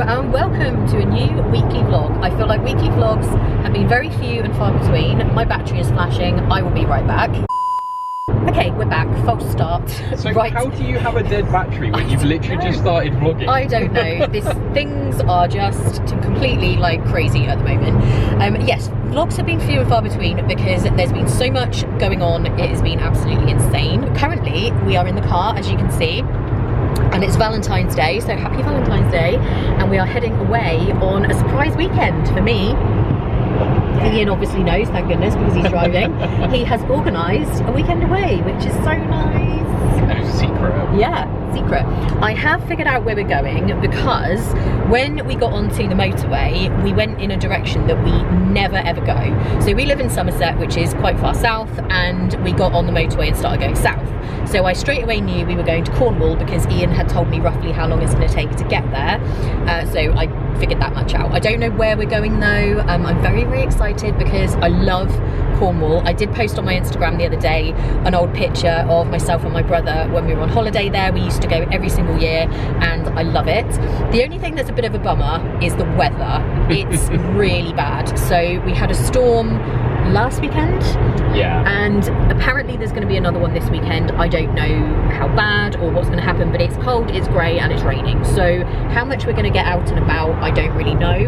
and welcome to a new weekly vlog. I feel like weekly vlogs have been very few and far between. My battery is flashing. I will be right back. Okay, we're back. False start. So right. How do you have a dead battery when you've literally just started vlogging? I don't know. Things are just completely like crazy at the moment. Yes, vlogs have been few and far between because there's been so much going on. It has been absolutely insane. Currently, we are in the car, as you can see. And it's Valentine's Day, so happy Valentine's Day. And we are heading away on a surprise weekend for me. Ian obviously knows, thank goodness, because he's driving. He has organised a weekend away, which is so nice. And it's a secret. Yeah, secret. I have figured out where we're going because when we got onto the motorway, we went in a direction that we never ever go. So we live in Somerset, which is quite far south, and we got on the motorway and started going south. So I straight away knew we were going to Cornwall because Ian had told me roughly how long it's going to take to get there. So I figured that much out. I don't know where we're going though. I'm very, very excited because I love Cornwall. I did post on my Instagram the other day an old picture of myself and my brother when we were on holiday there. We used to go every single year and I love it. The only thing that's a bit of a bummer is the weather. It's really bad. So we had a storm last weekend, and apparently there's going to be another one this weekend. I don't know how bad or what's going to happen, but it's cold, it's grey and it's raining, so how much we're going to get out and about I don't really know,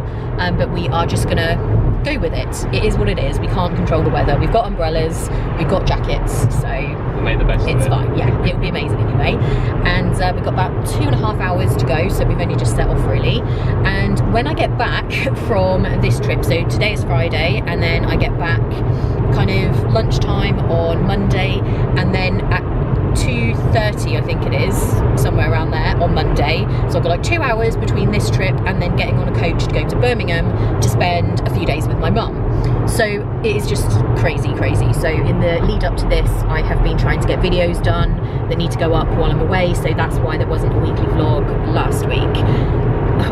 but we are just going to go with it. It is what it is. We can't control the weather. We've got umbrellas, we've got jackets, so we'll make the best of it. It's fine. Yeah, it'll be amazing anyway. And we've got about 2.5 hours to go, so we've only just set off really. And when I get back from this trip, so today is Friday, and then I get back kind of lunchtime on Monday, and then at 2:30 I think it is, somewhere around there on Monday. So I've got like 2 hours between this trip and then getting on a coach to go to Birmingham to spend a few days with my mum. So it is just crazy. So in the lead up to this, I have been trying to get videos done that need to go up while I'm away, so that's why there wasn't a weekly vlog last week.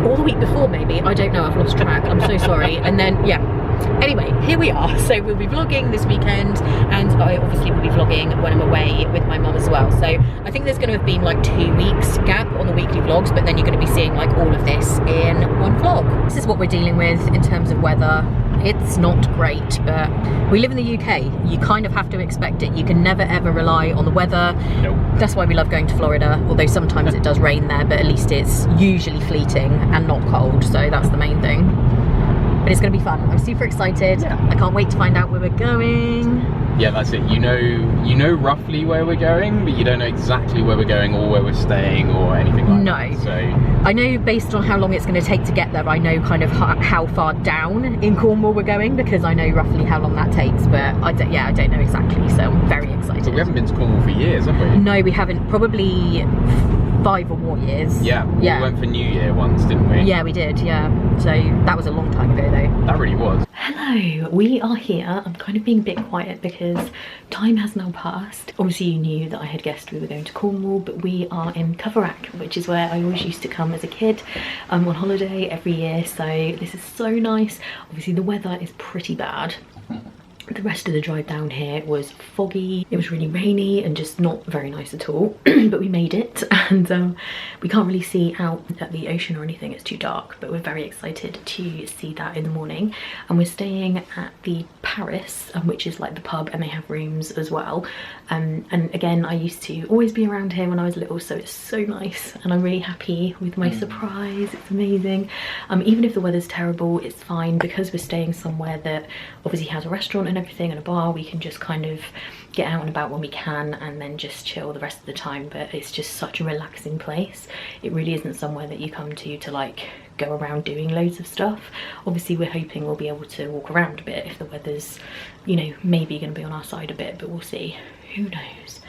Or the week before maybe, I don't know, I've lost track, I'm so sorry. And then, yeah. Anyway, here we are. So we'll be vlogging this weekend, and I obviously will be vlogging when I'm away with my mum as well. So I think there's going to have been like 2 weeks gap on the weekly vlogs, but then you're going to be seeing like all of this in one vlog. This is what we're dealing with in terms of weather. It's not great, but we live in the UK. You kind of have to expect it. You can never ever rely on the weather. Nope. That's why we love going to Florida, although sometimes it does rain there, but at least it's usually fleeting and not cold, so that's the main thing. But it's going to be fun. I'm super excited. Yeah. I can't wait to find out where we're going. Yeah, that's it. You know roughly where we're going, but you don't know exactly where we're going or where we're staying or anything like that. So I know based on how long it's going to take to get there, I know kind of how far down in Cornwall we're going, because I know roughly how long that takes, but I don't know exactly, so I'm very excited. But we haven't been to Cornwall for years, have we? No, we haven't. Probably 5 or more years. Yeah, we went for New Year once, didn't we? Yeah, we did, yeah. So that was a long time ago though. That really was. Hello, we are here. I'm kind of being a bit quiet because time has now passed. Obviously you knew that I had guessed we were going to Cornwall, but we are in Coverack, which is where I always used to come as a kid on holiday every year. So this is so nice. Obviously the weather is pretty bad. The rest of the drive down here was foggy, it was really rainy and just not very nice at all, but we made it, and we can't really see out at the ocean or anything, it's too dark, but we're very excited to see that in the morning. And we're staying at the Paris, which is like the pub, and they have rooms as well. And again, I used to always be around here when I was little, so it's so nice, and I'm really happy with my surprise. It's amazing. Even if the weather's terrible, it's fine because we're staying somewhere that obviously has a restaurant and everything and a bar. We can just kind of get out and about when we can and then just chill the rest of the time. But it's just such a relaxing place. It really isn't somewhere that you come to like go around doing loads of stuff. Obviously we're hoping we'll be able to walk around a bit if the weather's, you know, maybe going to be on our side a bit, but we'll see, who knows.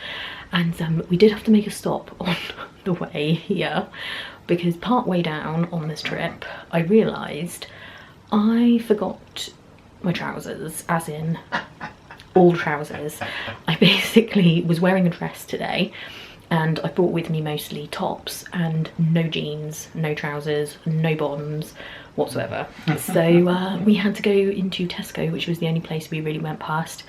And we did have to make a stop on the way here because part way down on this trip I realised I forgot my trousers, as in all trousers. I basically was wearing a dress today and I brought with me mostly tops and no jeans, no trousers, no bottoms whatsoever. So we had to go into Tesco, which was the only place we really went past,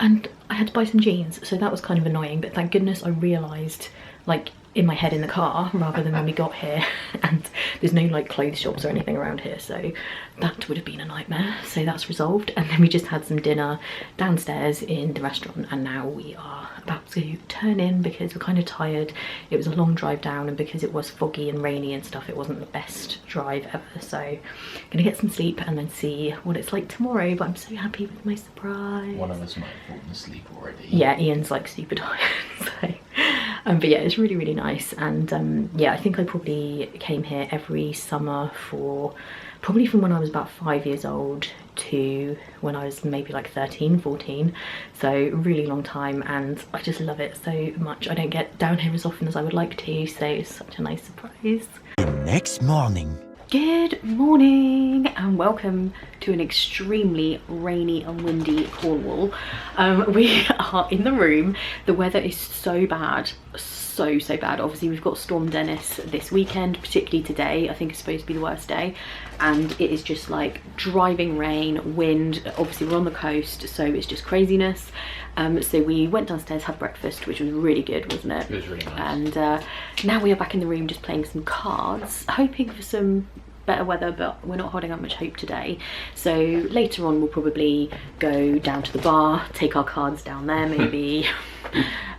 and I had to buy some jeans, so that was kind of annoying, but thank goodness I realised like in my head in the car rather than when we got here, and there's no like clothes shops or anything around here, so that would have been a nightmare. So that's resolved, and then we just had some dinner downstairs in the restaurant, and now we are about to turn in because we're kind of tired. It was a long drive down, and because it was foggy and rainy and stuff, it wasn't the best drive ever, so gonna get some sleep and then see what it's like tomorrow. But I'm so happy with my surprise. One of us might have fallen asleep already. Yeah, Ian's like super tired. So but yeah, it's really, really nice. And yeah, I think I probably came here every summer for probably from when I was about 5 years old to when I was maybe like 13, 14. So really long time, and I just love it so much. I don't get down here as often as I would like to, so it's such a nice surprise. The next morning. Good morning and welcome to an extremely rainy and windy Cornwall. We are in the room. The weather is so bad, so bad. Obviously we've got Storm Dennis this weekend, particularly today. I think it's supposed to be the worst day, and it is just like driving rain, wind. Obviously we're on the coast, so it's just craziness. So we went downstairs, had breakfast, which was really good, wasn't it? It was really nice. And now we are back in the room just playing some cards, hoping for some better weather, but we're not holding out much hope today. So later on we'll probably go down to the bar, take our cards down there maybe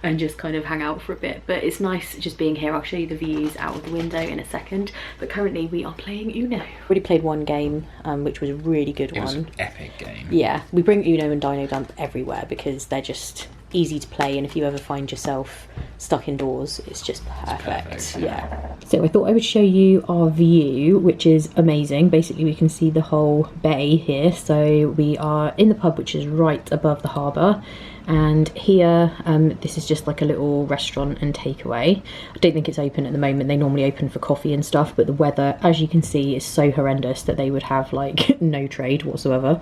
and just kind of hang out for a bit. But it's nice just being here. I'll show you the views out of the window in a second, but currently we are playing Uno. Already played one game, which was a really good one. It was an epic game. Yeah, we bring Uno and Dino Dump everywhere because they're just easy to play, and if you ever find yourself stuck indoors, it's just perfect. It's perfect, yeah. So I thought I would show you our view, which is amazing. Basically we can see the whole bay here. So we are in the pub, which is right above the harbour, and here this is just like a little restaurant and takeaway. I don't think it's open at the moment. They normally open for coffee and stuff, but the weather, as you can see, is so horrendous that they would have like no trade whatsoever.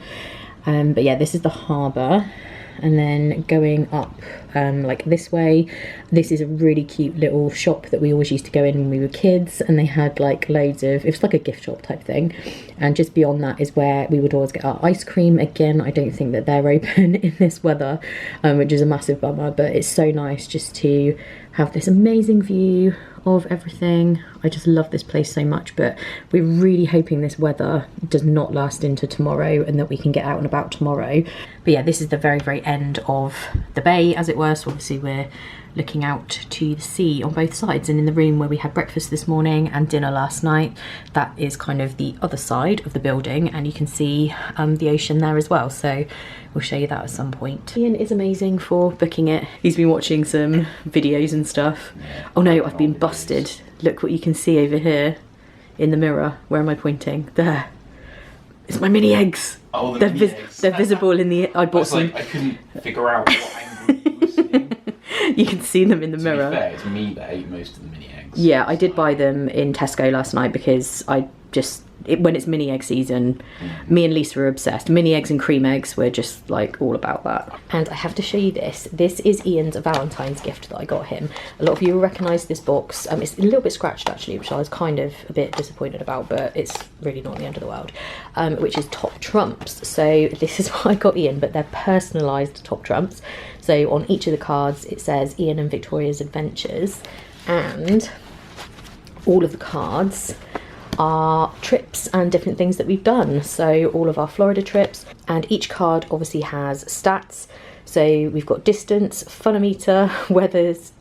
But yeah, this is the harbour. And then going up like this way, this is a really cute little shop that we always used to go in when we were kids, and they had like loads of, it was like a gift shop type thing. And just beyond that is where we would always get our ice cream. Again, I don't think that they're open in this weather, which is a massive bummer, but it's so nice just to have this amazing view of everything. I just love this place so much, but we're really hoping this weather does not last into tomorrow and that we can get out and about tomorrow. But yeah, this is the very end of the bay, as it were. So obviously we're looking out to the sea on both sides, and in the room where we had breakfast this morning and dinner last night, that is kind of the other side of the building, and you can see the ocean there as well. So we'll show you that at some point. Ian is amazing for booking it. He's been watching some videos and stuff. Oh no, I've been busted. Look what you can see over here in the mirror. Where am I pointing? There. It's my mini eggs. Oh, the mini eggs. They're visible in the... I bought some... Like, I couldn't figure out what angle you were seeing. You can see them in the mirror. To be fair, it's me that ate most of the mini eggs. Yeah, I did buy them in Tesco last night because I just... when it's mini egg season, me and Lisa are obsessed. Mini eggs and cream eggs, we're just like all about that. And I have to show you this. This is Ian's Valentine's gift that I got him. A lot of you will recognise this box. It's a little bit scratched actually, which I was kind of a bit disappointed about, but it's really not the end of the world. Which is top trumps. So this is what I got Ian, but they're personalised top trumps. So on each of the cards it says Ian and Victoria's Adventures, and all of the cards are trips and different things that we've done. So all of our Florida trips, and each card obviously has stats. So we've got distance, funometer, weathers,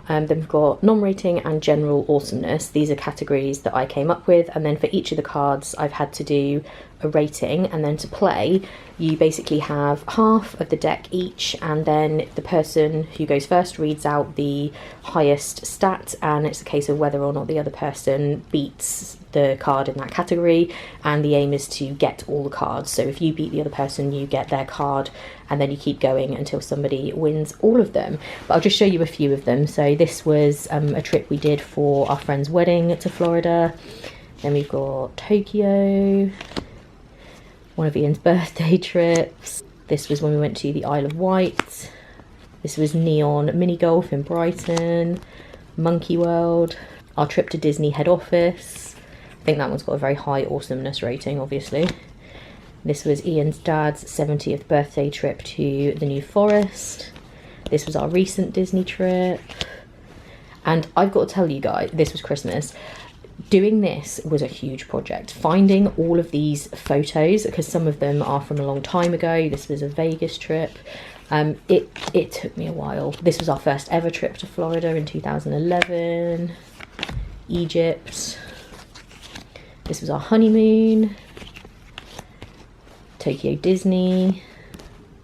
then we've got non-rating and general awesomeness. These are categories that I came up with, and then for each of the cards I've had to do a rating, and then to play you basically have half of the deck each, and then the person who goes first reads out the highest stat, and it's a case of whether or not the other person beats the card in that category, and the aim is to get all the cards. So if you beat the other person, you get their card, and then you keep going until somebody wins all of them. But I'll just show you a few of them. So this was a trip we did for our friend's wedding to Florida. Then we've got Tokyo, one of Ian's birthday trips. This was when we went to the Isle of Wight. This was Neon Mini Golf in Brighton, Monkey World, our trip to Disney head office. I think that one's got a very high awesomeness rating, obviously. This was Ian's dad's 70th birthday trip to the New Forest. This was our recent Disney trip. And I've got to tell you guys, this was Christmas. Doing this was a huge project. Finding all of these photos, because some of them are from a long time ago. This was a Vegas trip. It took me a while. This was our first ever trip to Florida in 2011. Egypt. This was our honeymoon. Tokyo Disney.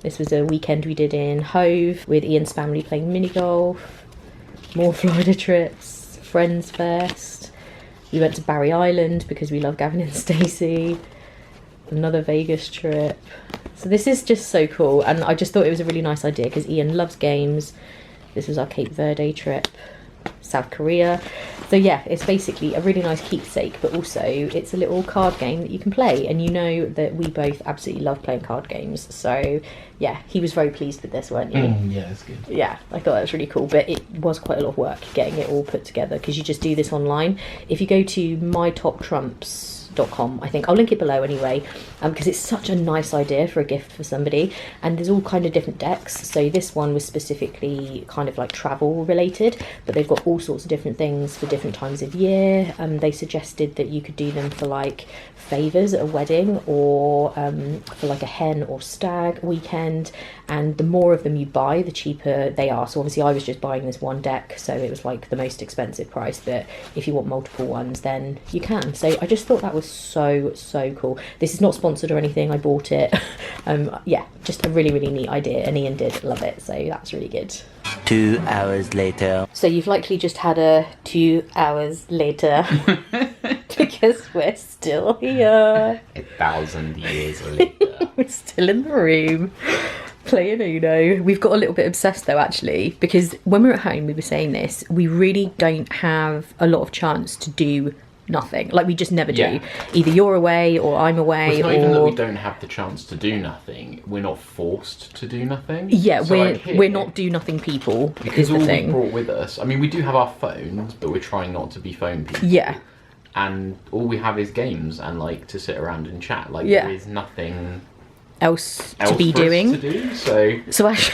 This was a weekend we did in Hove with Ian's family playing mini golf. More Florida trips. Friends Fest. We went to Barry Island because we love Gavin and Stacey. Another Vegas trip. So this is just so cool, and I just thought it was a really nice idea because Ian loves games. This was our Cape Verde trip. South Korea. So yeah, it's basically a really nice keepsake, but also it's a little card game that you can play, and you know that we both absolutely love playing card games. So yeah, he was very pleased with this, weren't you? Yeah, it's good. Yeah, I thought that was really cool, but it was quite a lot of work getting it all put together because you just do this online. If you go to mytoptrumps.com, I think I'll link it below anyway, because it's such a nice idea for a gift for somebody, and there's all kind of different decks. So this one was specifically kind of like travel related, but they've got all sorts of different things for different times of year. They suggested that you could do them for like favours at a wedding, or for like a hen or stag weekend, and the more of them you buy, the cheaper they are. So obviously I was just buying this one deck, so it was like the most expensive price, but if you want multiple ones then you can. So I just thought that was so cool. This is not sponsored or anything, I bought it. Yeah, just a really neat idea, and Ian did love it, so that's really good. 2 hours later. So you've likely just had a 2 hours later because we're still here. 1,000 years later. We're still in the room playing Uno. We've got a little bit obsessed though, actually, because when we were at home, we were saying this, we really don't have a lot of chance to do nothing. Like, we just never do. Yeah. Either you're away or I'm away. It's not or even that we don't have the chance to do nothing. We're not forced to do nothing. Yeah, so we're not do nothing people. Because is the all thing. we brought with us. I mean, we do have our phones, but we're trying not to be phone people. Yeah. And all we have is games and like to sit around and chat. Like, Yeah. there is nothing else to be for us doing. to do, so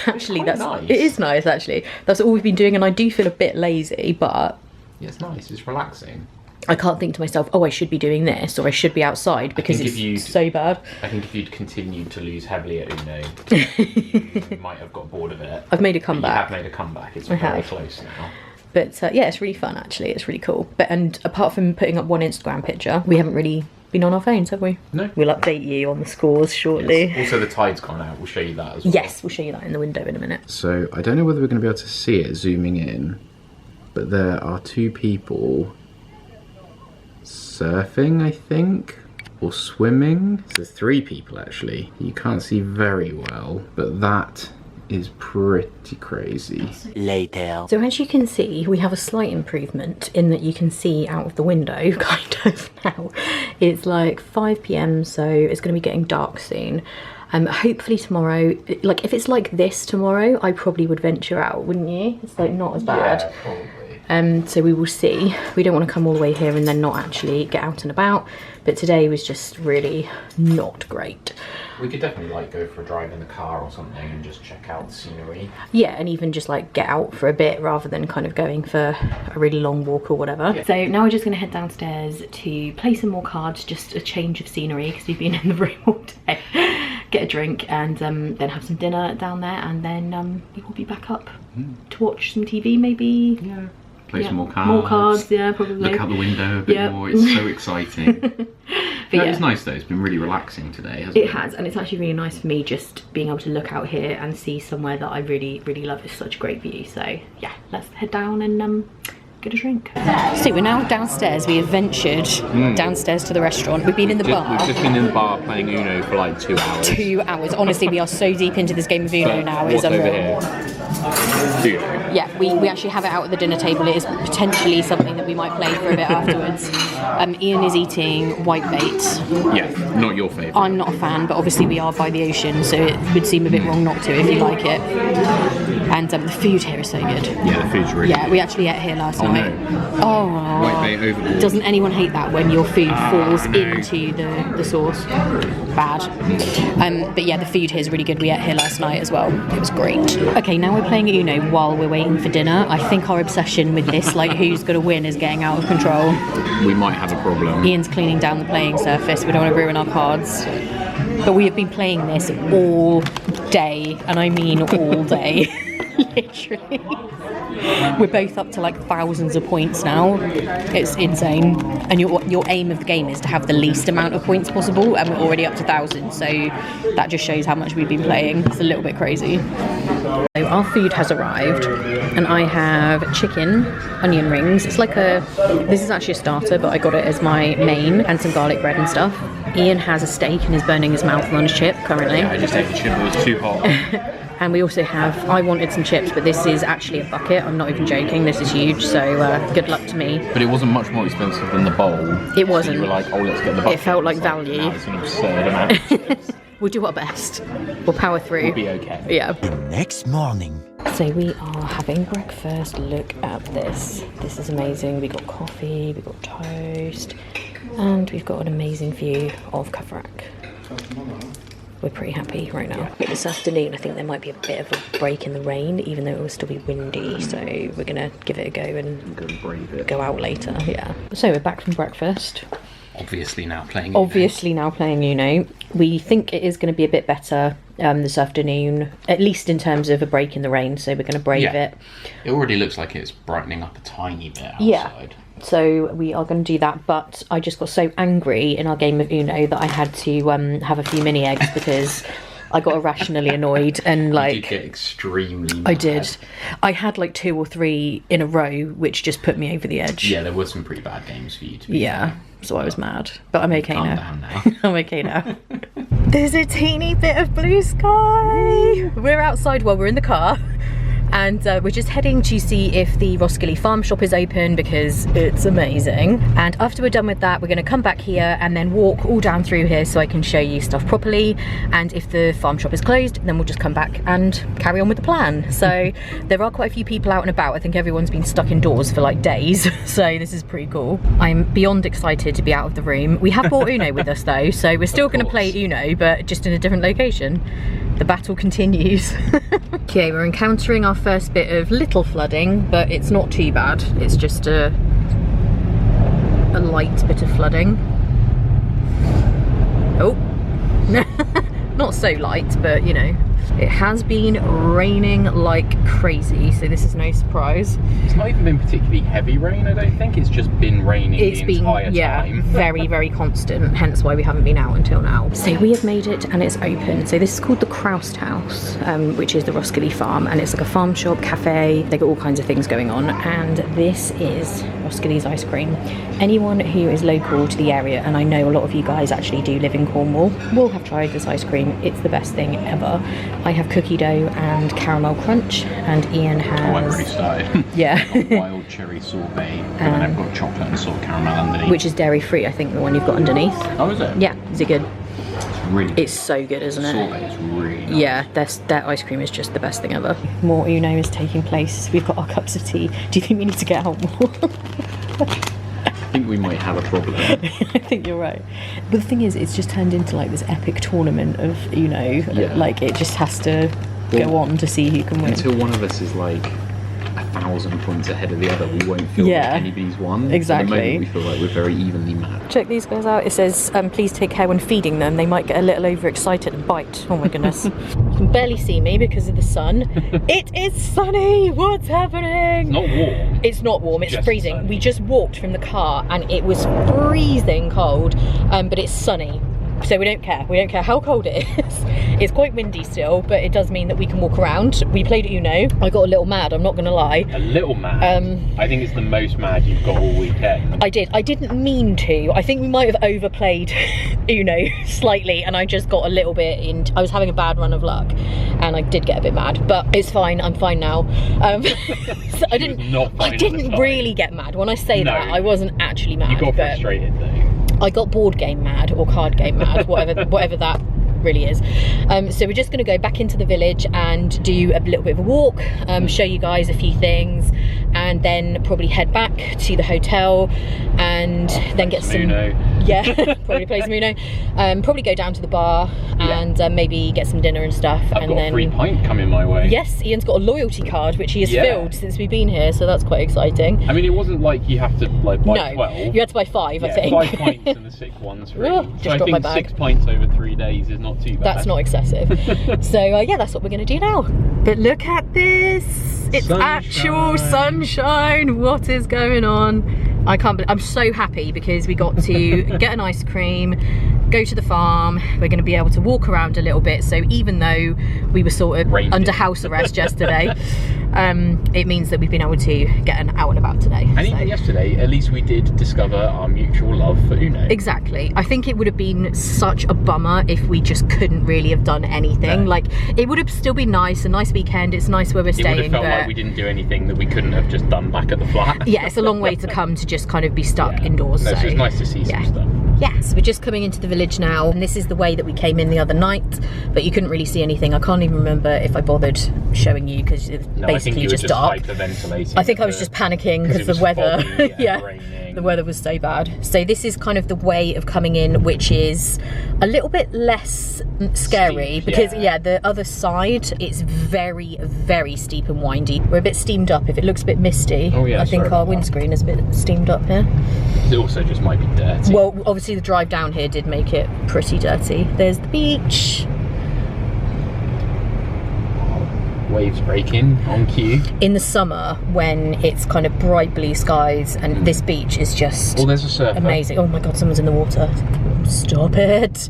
actually that's nice. It is nice, actually. That's all we've been doing, and I do feel a bit lazy, but yeah, it's nice. It's relaxing. I can't think to myself, oh, I should be doing this, or I should be outside, because it's so bad. I think if you'd continued to lose heavily at Uno, you might have got bored of it. I've made a comeback. You have made a comeback. It's very close now. But yeah, it's really fun, actually. It's really cool. And apart from putting up one Instagram picture, we haven't really been on our phones, have we? No. We'll update you on the scores shortly. Yes. Also, the tide's gone out. We'll show you that as well. Yes, we'll show you that in the window in a minute. So, I don't know whether we're going to be able to see it zooming in, but there are two people surfing, I think, or swimming. So there's three people, actually. You can't see very well, but that is pretty crazy. Later. So as you can see, we have a slight improvement in that you can see out of the window, kind of, now. It's like 5 PM, so it's going to be getting dark soon. Hopefully tomorrow, like if it's like this tomorrow, I probably would venture out, wouldn't you? It's like not as bad. Yeah, probably. So we will see. We don't want to come all the way here and then not actually get out and about, but today was just really not great. We could definitely like go for a drive in the car or something and just check out the scenery. Yeah, and even just like get out for a bit rather than kind of going for a really long walk or whatever. Yeah. So now we're just going to head downstairs to play some more cards, just a change of scenery because we've been in the room all day. Get a drink and then have some dinner down there, and then we will be back up to watch some TV maybe. Yeah. Play some more cards. More cards, yeah, probably. Look out the window a bit more. It's so exciting. But It's nice though. It's been really relaxing today, hasn't it? It has, and it's actually really nice for me just being able to look out here and see somewhere that I really love. It's such a great view. So yeah, let's head down and get a drink. So we're now downstairs. We have ventured downstairs to the restaurant. We've been in the bar. We've just been in the bar playing Uno for like 2 hours. 2 hours. Honestly, we are so deep into this game of Uno now. It's What's over unreal. here? Uno. Yeah, we actually have it out at the dinner table. It is potentially something that we might play for a bit afterwards. Ian is eating whitebait. Yeah, not your favourite. I'm not a fan, but obviously we are by the ocean, so it would seem a bit wrong not to if you like it. And the food here is so good. Yeah, the food's really good. We actually ate here last night. No. Oh, White bait overboard. Doesn't anyone hate that when your food falls into the sauce? Bad. But yeah, the food here is really good. We ate here last night as well. It was great. Okay, now we're playing Uno while we're waiting for dinner. I think our obsession with this, like who's going to win, is getting out of control. We might have a problem. Ian's cleaning down the playing surface. We don't want to ruin our cards. But we have been playing this all day, and I mean all day. Literally. We're both up to like thousands of points now. It's insane. And your aim of the game is to have the least amount of points possible, and we're already up to thousands, so that just shows how much we've been playing. It's a little bit crazy. So our food has arrived, and I have chicken, onion rings. It's like this is actually a starter, but I got it as my main, and some garlic bread and stuff. Ian has a steak and is burning his mouth on his chip currently. Yeah, I just ate the chip, it was too hot. And we also have, I wanted some chips, but this is actually a bucket. I'm not even joking, this is huge, so good luck to me. But it wasn't much more expensive than the bowl. It wasn't. So you were like, oh, let's get the bucket. It felt like value. Now it's an absurd amount of chips. We'll do our best. We'll power through. We'll be okay. Yeah. The next morning. So we are having breakfast. Look at this. This is amazing. We got coffee, we got toast, and we've got an amazing view of Coverack. We're pretty happy right now. But this afternoon, I think there might be a bit of a break in the rain, even though it will still be windy. So we're gonna give it a go and go out later. Yeah. So we're back from breakfast. Obviously now playing Uno. We think it is going to be a bit better this afternoon, at least in terms of a break in the rain. So we're going to brave it. It already looks like it's brightening up a tiny bit outside. Yeah. So we are going to do that, but I just got so angry in our game of Uno that I had to have a few mini eggs because I got irrationally annoyed and like... You did get extremely mad. I did. I had like 2 or 3 in a row, which just put me over the edge. Yeah, there were some pretty bad games for you to be fair. So I was mad, but I'm okay Calm now. down now. I'm okay now. There's a teeny bit of blue sky. We're outside while we're in the car. And we're just heading to see if the Roskillie farm shop is open because it's amazing. And after we're done with that, we're going to come back here and then walk all down through here so I can show you stuff properly. And if the farm shop is closed, then we'll just come back and carry on with the plan. So there are quite a few people out and about. I think everyone's been stuck indoors for like days. So this is pretty cool. I'm beyond excited to be out of the room. We have brought Uno with us though, so we're still going to play Uno, but just in a different location. The battle continues. Okay, we're encountering our first bit of little flooding, but it's not too bad. It's just a light bit of flooding. Oh, not so light, but you know. It has been raining like crazy, so this is no surprise. It's not even been particularly heavy rain, I don't think. It's just been raining the entire time. Very, very constant, hence why we haven't been out until now. So we have made it and it's open. So this is called the Croust House, which is the Roskillie farm, and it's like a farm shop, cafe. They got all kinds of things going on, and this is Roskillie's ice cream. Anyone who is local to the area, and I know a lot of you guys actually do live in Cornwall, will have tried this ice cream. It's the best thing ever. I have cookie dough and caramel crunch, and Ian has... Oh, I've already started. Yeah. Wild cherry sorbet, and then I've got chocolate and salt caramel underneath. Which is dairy free, I think, the one you've got underneath. Oh, is it? Yeah, is it good? It's really good. It's so good, isn't it? Sorbet is really nice. Yeah, that ice cream is just the best thing ever. More Uno is taking place. We've got our cups of tea. Do you think we need to get out more? I think we might have a problem. I think you're right. But the thing is, it's just turned into like this epic tournament of Uno. Yeah. Like it just has to go on to see who can win. Until one of us is like 1,000 points ahead of the other, we won't feel like anybody's won. Exactly. At the moment, we feel like we're very evenly matched. Check these guys out. It says, please take care when feeding them. They might get a little overexcited and bite. Oh my goodness. You can barely see me because of the sun. It is sunny. What's happening? It's not warm. It's not warm. It's just freezing. sunny. We just walked from the car and it was freezing cold, but it's sunny. So we don't care. We don't care how cold it is. It's quite windy still, but it does mean that we can walk around. We played Uno. I got a little mad, I'm not gonna lie. A little mad? I think it's the most mad you've got all weekend. I did. I didn't mean to. I think we might have overplayed Uno slightly, and I just got a little bit in. I was having a bad run of luck, and I did get a bit mad, but it's fine. I'm fine now. So I didn't really get mad. When I say that, I wasn't actually mad. You got frustrated though. I got board game mad or card game mad, whatever that really is. So we're just going to go back into the village and do a little bit of a walk, show you guys a few things, and then probably head back to the hotel and then get some probably play some Uno, probably go down to the bar and maybe get some dinner and stuff. I've got a free pint coming my way. Yes, Ian's got a loyalty card which he has filled since we've been here, so that's quite exciting. I mean, it wasn't like you have to like buy 12. You had to buy 5, I think. 5 pints and the 6 ones free. So I think 6 pints over 3 days is not too bad. That's not excessive. So yeah, that's what we're going to do now. But look at this. It's actual sunshine. What is going on? I can't believe, I'm so happy because we got to get an ice cream, go to the farm. We're going to be able to walk around a little bit. So even though we were sort of under house arrest yesterday, it means that we've been able to get an out and about today. And even yesterday, at least we did discover our mutual love for Uno. Exactly. I think it would have been such a bummer if we just couldn't really have done anything. No. Like, it would have still been nice, a nice weekend. It's nice where we're staying. It would have felt like we didn't do anything that we couldn't have just done back at the flat. Yeah, it's a long way to come to just kind of be stuck indoors. No, so it's nice to see some stuff. Yes, we're just coming into the village now, and this is the way that we came in the other night, but you couldn't really see anything. I can't even remember if I bothered showing you because it was basically just dark. Hyperventilating. I think I was just panicking because the weather. Raining. The weather was so bad. So this is kind of the way of coming in, which is a little bit less scary because the other side, it's very, very steep and windy. We're a bit steamed up. If it looks a bit misty, I think our windscreen is a bit steamed up here. It also just might be dirty. Well, obviously the drive down here did make it pretty dirty. There's the beach. Waves breaking on cue. In the summer, when it's kind of bright blue skies, and this beach is just there's a surfer. Amazing. Oh my god, someone's in the water. Stop it.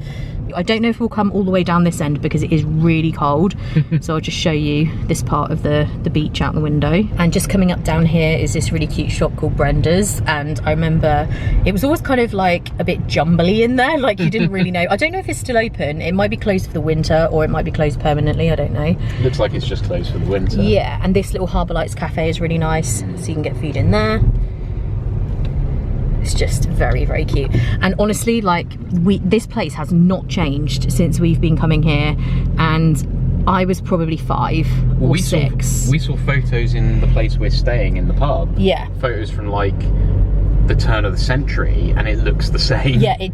I don't know if we'll come all the way down this end because it is really cold. So I'll just show you this part of the beach out the window. And just coming up down here is this really cute shop called Brenda's. And I remember it was always kind of like a bit jumbly in there. Like you didn't really know. I don't know if it's still open. It might be closed for the winter or it might be closed permanently. I don't know. Looks like it's just closed for the winter. Yeah, and this little Harbour Lights cafe is really nice. So you can get food in there. It's just very, very cute. And honestly, like this place has not changed since we've been coming here, and I was probably 5 or 6. We saw photos in the place we're staying in the pub. Yeah. Photos from like the turn of the century, and it looks the same. Yeah, it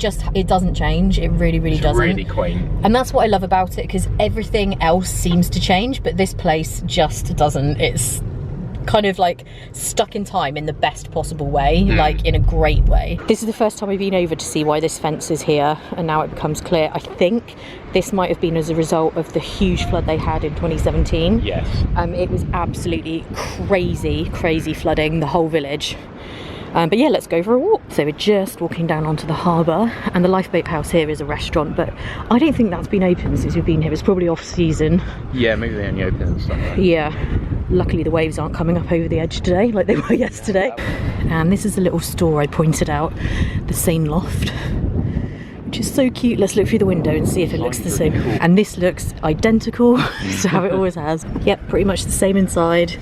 doesn't change. It really, really doesn't. It's really quaint. And that's what I love about it, because everything else seems to change, but this place just doesn't. It's kind of like stuck in time in the best possible way, like in a great way. This is the first time I've been over to see why this fence is here, and now it becomes clear. I think this might have been as a result of the huge flood they had in 2017. Yes. It was absolutely crazy flooding the whole village. But yeah, let's go for a walk. So we're just walking down onto the harbour, and the Lifeboat House here is a restaurant, but I don't think that's been open since we've been here. It's probably off season. Yeah, maybe they only open in summer. Yeah. Luckily the waves aren't coming up over the edge today like they were yesterday. And this is a little store I pointed out, the Seine Loft, which is so cute. Let's look through the window and see if it looks the same. Cool. And this looks identical to how it always has. Yep, pretty much the same inside.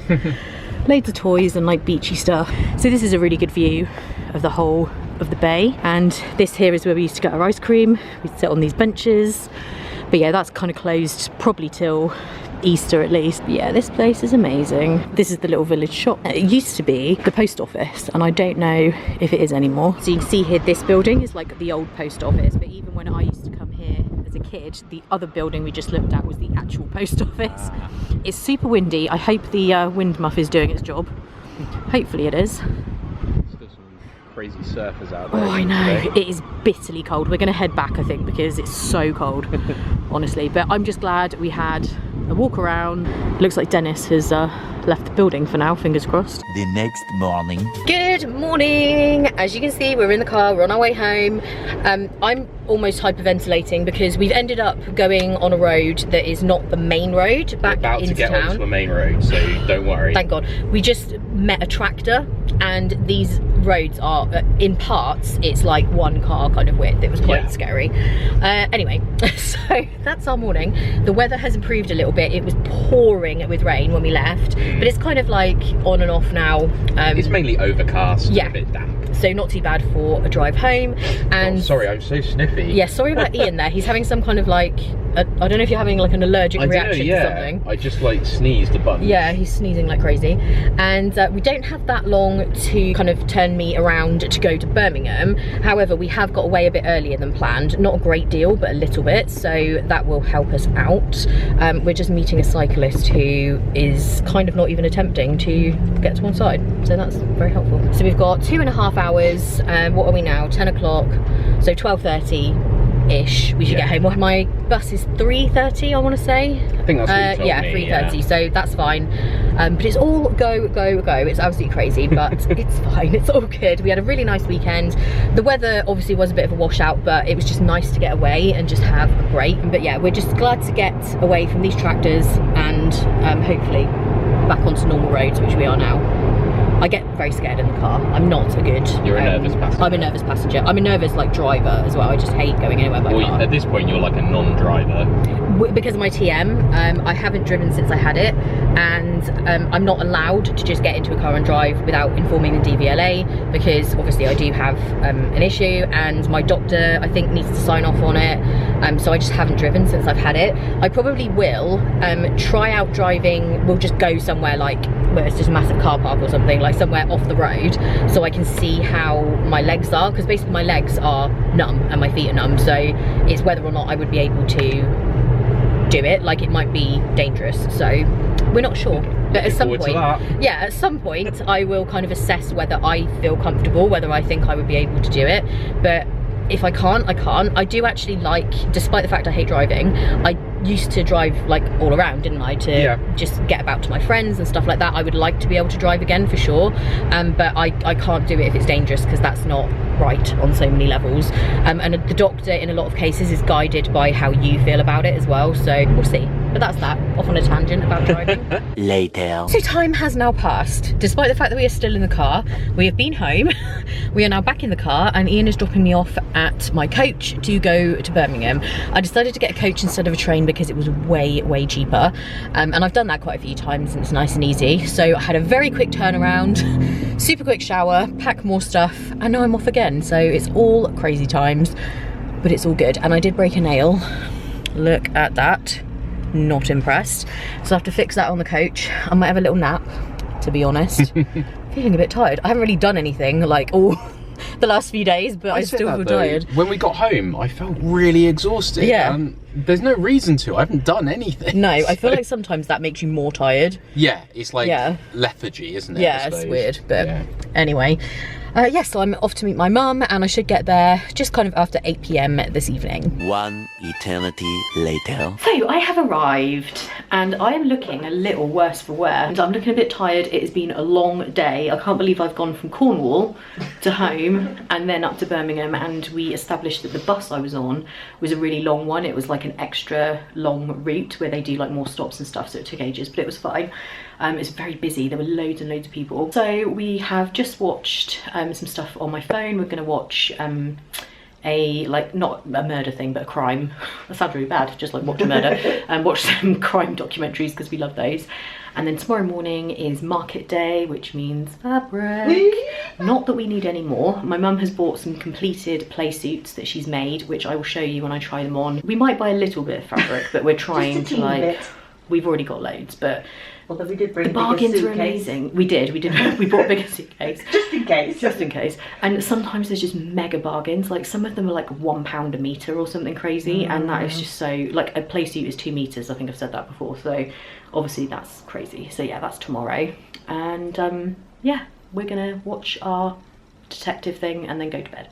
Loads of toys and like beachy stuff. So this is a really good view of the whole of the bay, and this here is where we used to get our ice cream. We'd sit on these benches, but yeah, that's kind of closed probably till Easter at least. Yeah, this place is amazing. This is the little village shop. It used to be the post office, and I don't know if it is anymore. So you can see here, this building is like the old post office, but even when I used to come here as a kid, the other building we just looked at was the actual post office. It's super windy. I hope the wind muff is doing its job. Hopefully it is. Still some crazy surfers out there. Oh, I know. Today. It is bitterly cold. We're going to head back, I think, because it's so cold, honestly. But I'm just glad we had a walk around. Looks like Dennis has left the building for now, fingers crossed. The next morning. Good morning. As you can see, we're in the car, we're on our way home. I'm almost hyperventilating because we've ended up going on a road that is not the main road back into town. About to get onto a main road, so don't worry. Thank God. We just met a tractor, and these roads are in parts it's like one car kind of width. It was quite scary. Anyway, so that's our morning. The weather has improved a little bit. It was pouring with rain when we left, but it's kind of like on and off now. It's mainly overcast, and a bit damp. So not too bad for a drive home. And sorry, I'm so sniffy. Yeah, sorry about Ian there. He's having some kind of like I don't know if you're having like an allergic reaction to something. I just like sneezed a bunch. Yeah, he's sneezing like crazy. And we don't have that long to kind of turn me around to go to Birmingham. However, we have got away a bit earlier than planned. Not a great deal, but a little bit. So that will help us out. We're just meeting a cyclist who is kind of not even attempting to get to one side. So that's very helpful. So we've got 2.5 hours. What are we now? 10 o'clock. So 12:30-ish. We should get home. Well, my bus is 3:30, I want to say. I think that's what you told yeah, me, 3:30. So that's fine. But it's all go, go, go. It's absolutely crazy, but it's fine. It's all good. We had a really nice weekend. The weather obviously was a bit of a washout, but it was just nice to get away and just have a break. But yeah, we're just glad to get away from these tractors and hopefully back onto normal roads, which we are now. I get very scared in the car. I'm not a good... You're a nervous passenger. I'm a nervous passenger. I'm a nervous like driver as well. I just hate going anywhere by car. At this point, you're like a non-driver. Because of my TM, I haven't driven since I had it, and I'm not allowed to just get into a car and drive without informing the DVLA, because obviously I do have an issue, and my doctor I think needs to sign off on it. So I just haven't driven since I've had it. I probably will try out driving. We'll just go somewhere like where it's just a massive car park or something, like somewhere off the road, so I can see how my legs are, because basically my legs are numb and my feet are numb, so it's whether or not I would be able to do it. Like, it might be dangerous, so we're not sure. But at some point, yeah, at some point I will kind of assess whether I feel comfortable, whether I think I would be able to do it. But if I can't, I can't. I do actually like, despite the fact I hate driving, I used to drive like all around, didn't I, to just get about to my friends and stuff like that. I would like to be able to drive again for sure, but I can't do it if it's dangerous, because that's not right on so many levels. And the doctor in a lot of cases is guided by how you feel about it as well, so we'll see. But that's that, off on a tangent about driving. Later. So time has now passed. Despite the fact that we are still in the car, we have been home. We are now back in the car, and Ian is dropping me off at my coach to go to Birmingham. I decided to get a coach instead of a train because it was way, way cheaper. And I've done that quite a few times, and it's nice and easy. So I had a very quick turnaround, super quick shower, pack more stuff, and now I'm off again. So it's all crazy times, but it's all good. And I did break a nail. Look at that. Not impressed. So I have to fix that on the coach. I might have a little nap, to be honest. Feeling a bit tired. I haven't really done anything like all the last few days, but I still feel tired. When we got home, I felt really exhausted. Yeah. There's no reason to. I haven't done anything. No, I feel like sometimes that makes you more tired. Yeah, it's like lethargy, isn't it? Yeah, it's weird, but anyway. So I'm off to meet my mum, and I should get there just kind of after 8 PM this evening. One eternity later. So I have arrived, and I am looking a little worse for wear. And I'm looking a bit tired. It has been a long day. I can't believe I've gone from Cornwall to home and then up to Birmingham, and we established that the bus I was on was a really long one. It was like an extra long route where they do like more stops and stuff, so it took ages, but it was fine. It's very busy. There were loads and loads of people. So we have just watched some stuff on my phone. We're gonna watch like, not a murder thing, but a crime. That sounds really bad, just like watch a murder. And watch some crime documentaries, because we love those. And then tomorrow morning is market day, which means fabric. Not that we need any more. My mum has bought some completed play suits that she's made, which I will show you when I try them on. We might buy a little bit of fabric, but we're trying to like, we've already got loads, but although we did bring the bargains were amazing. We did, we bought a bigger suitcase. Just in case. Just in case. And sometimes there's just mega bargains. Like, some of them are like £1 a metre or something crazy, and that is just so, like, a play suit is 2 metres, I think I've said that before, so obviously that's crazy. So yeah, that's tomorrow. And yeah, we're gonna watch our detective thing and then go to bed.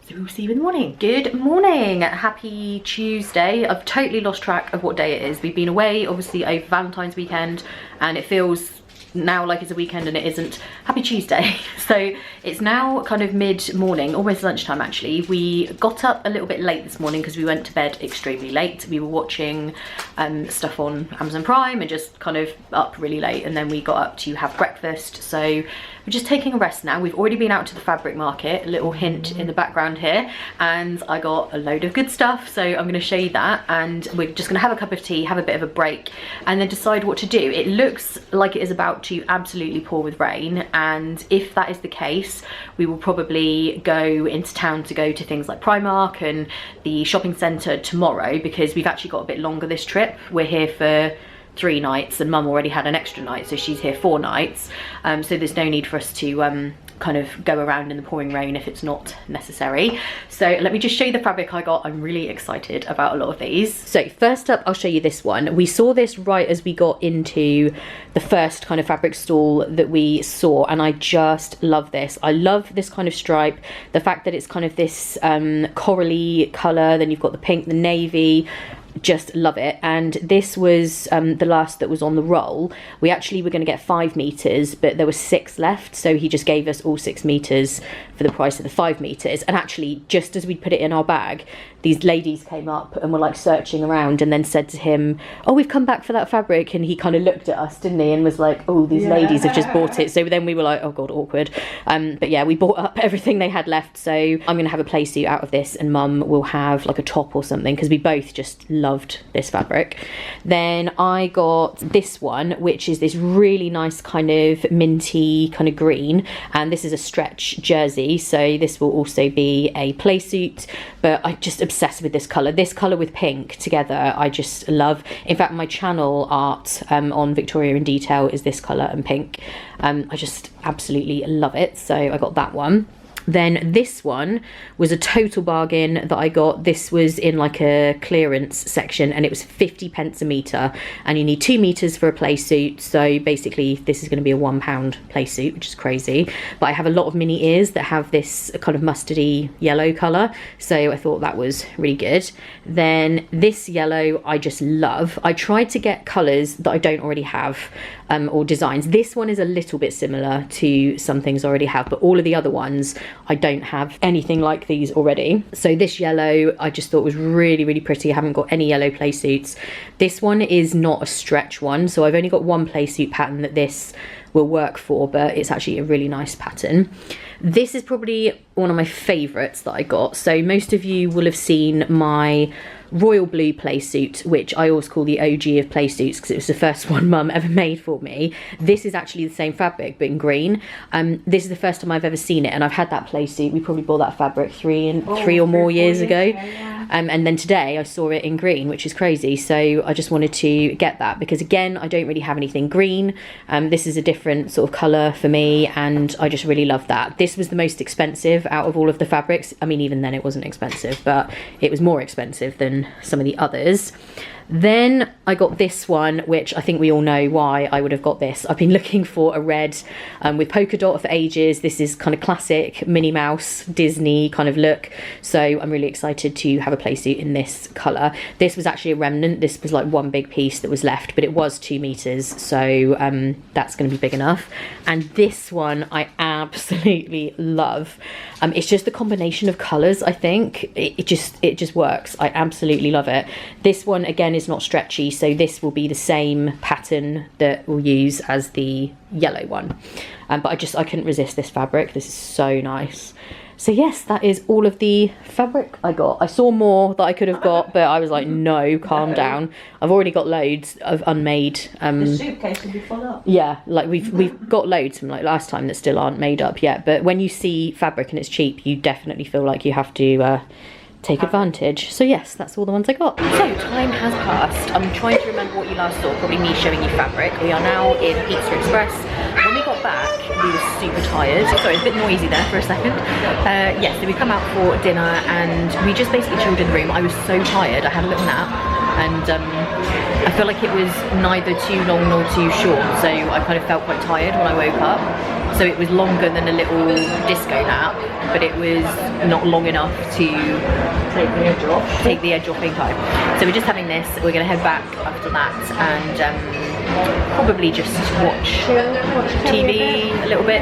So we'll see you in the morning. Good morning, happy Tuesday. I've totally lost track of what day it is. We've been away obviously over Valentine's weekend, and it feels now like it's a weekend and it isn't. Happy Tuesday. So it's now kind of mid-morning, almost lunchtime actually. We got up a little bit late this morning because we went to bed extremely late. We were watching stuff on Amazon Prime and just kind of up really late, and then we got up to have breakfast. So we're just taking a rest now. We've already been out to the fabric market, a little hint in the background here, and I got a load of good stuff, so I'm going to show you that, and we're just going to have a cup of tea, have a bit of a break, and then decide what to do. It looks like it is about to absolutely pour with rain, and if that is the case, we will probably go into town to go to things like Primark and the shopping centre tomorrow, because we've actually got a bit longer this trip. We're here for 3 nights and Mum already had an extra night, so she's here 4 nights, so there's no need for us to kind of go around in the pouring rain if it's not necessary. So let me just show you the fabric I got. I'm really excited about a lot of these. So first up, I'll show you this one. We saw this right as we got into the first kind of fabric stall that we saw, and I just love this. I love this kind of stripe, the fact that it's kind of this corally colour, then you've got the pink, the navy, just love it. And this was the last that was on the roll. We actually were going to get 5 meters, but there were 6 left, so he just gave us all 6 meters for the price of the 5 meters. And actually, just as we'd put it in our bag, these ladies came up and were like searching around, and then said to him, oh, we've come back for that fabric, and he kind of looked at us, didn't he, and was like, oh, these ladies have just bought it. So then we were like, oh god, awkward. But yeah, we bought up everything they had left, so I'm gonna have a play suit out of this, and Mum will have like a top or something, because we both just loved this fabric. Then I got this one, which is this really nice kind of minty kind of green, and this is a stretch jersey, so this will also be a play suit. But I just obsessed with this colour with pink together. I just love. In fact, my channel art on Victoria in Detail is this colour and pink. I just absolutely love it, so I got that one. Then this one was a total bargain that I got. This was in like a clearance section, and it was 50 pence a metre, and you need 2 meters for a play suit. So basically this is going to be a £1 play suit, which is crazy. But I have a lot of mini ears that have this kind of mustardy yellow colour, so I thought that was really good. Then this yellow I just love. I tried to get colours that I don't already have, or designs. This one is a little bit similar to some things I already have, but all of the other ones I don't have anything like these already. So this yellow I just thought was really, really pretty. I haven't got any yellow play suits. This one is not a stretch one, so I've only got one play suit pattern that this will work for, but it's actually a really nice pattern. This is probably one of my favourites that I got. So most of you will have seen my royal blue play suit, which I always call the OG of play suits because it was the first one Mum ever made for me. This is actually the same fabric but in green. This is the first time I've ever seen it, and I've had that play suit. We probably bought that fabric three or more years ago. Yeah. And then today I saw it in green, which is crazy. So I just wanted to get that because, again, I don't really have anything green. This is a different sort of colour for me, and I just really love that. This was the most expensive out of all of the fabrics. I mean, even then it wasn't expensive, but it was more expensive than some of the others. Then I got this one, which I think we all know why I would have got this. I've been looking for a red with polka dot for ages. This is kind of classic Minnie Mouse Disney kind of look, so I'm really excited to have a play suit in this colour. This was actually a remnant. This was like one big piece that was left, but it was 2 meters, so that's going to be big enough. And this one I absolutely love. It's just the combination of colours. I think it just works. I absolutely love it. This one again is not stretchy, so this will be the same pattern that we'll use as the yellow one. But I couldn't resist this fabric. This is so nice. So yes, that is all of the fabric I got. I saw more that I could have got, but I was like, no, calm down. I've already got loads of unmade. The suitcase will be full up. Yeah, like we've got loads from like last time that still aren't made up yet. But when you see fabric and it's cheap, you definitely feel like you have to take advantage. So yes, that's all the ones I got. So time has passed. I'm trying to remember what you last saw, probably me showing you fabric. We are now in Pizza Express. When we got back, we were super tired. Sorry, it's a bit noisy there for a second. Yeah, so we come out for dinner and we just basically chilled in the room. I was so tired, I had a little nap, and I feel like it was neither too long nor too short, so I kind of felt quite tired when I woke up. So it was longer than a little disco nap, but it was not long enough to take the edge off big time. So we're just having this. We're going to head back after that and probably just watch TV a little bit.